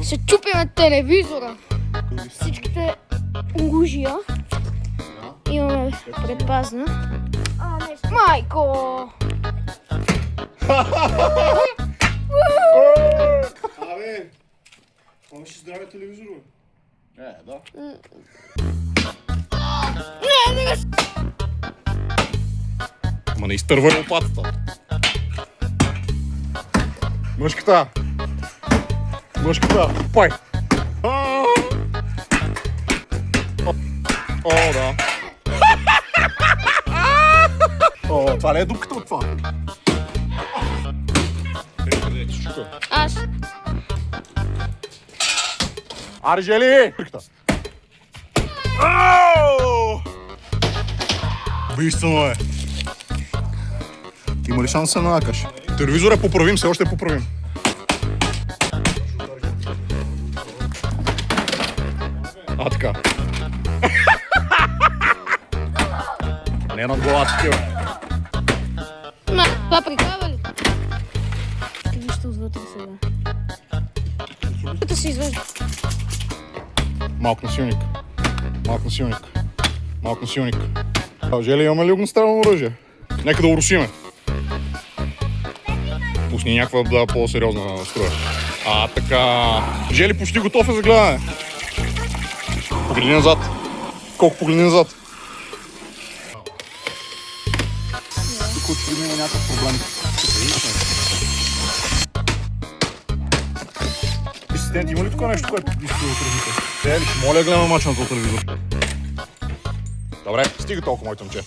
се чупиме телевизора. Всичките оръжия. Имаме предпазна. Майко! Абе! Това ще здраве телевизор, бе. Да. Не! Ма не изтървай лопатата. Мъжката! Мъжката! Пай! О, да. О, това ли е дупката от това? Аз. Аре, жели! Убийствено е. Има ли шанс да се налакаш? Телевизора поправим, все още поправим. А, така. Не на главата такива. Ма, това прикава ли? Ще вижте отвътре сега. Вътре се извежда. Малък насилник. Малък насилник. Малък насилник. Жели, имаме ли огнестрелно оръжие? Нека да урусиме. Пусни някаква по-сериозна струя. А, така. Жели почти готов е за гледане. Погледни назад. Колко погледни назад? Тук очевидно има някакъв проблем. Асистент, има ли тук нещо, което иска да отразите? Моля, гледаме мача на този телевизор. Добре, стига толкова, моето момче.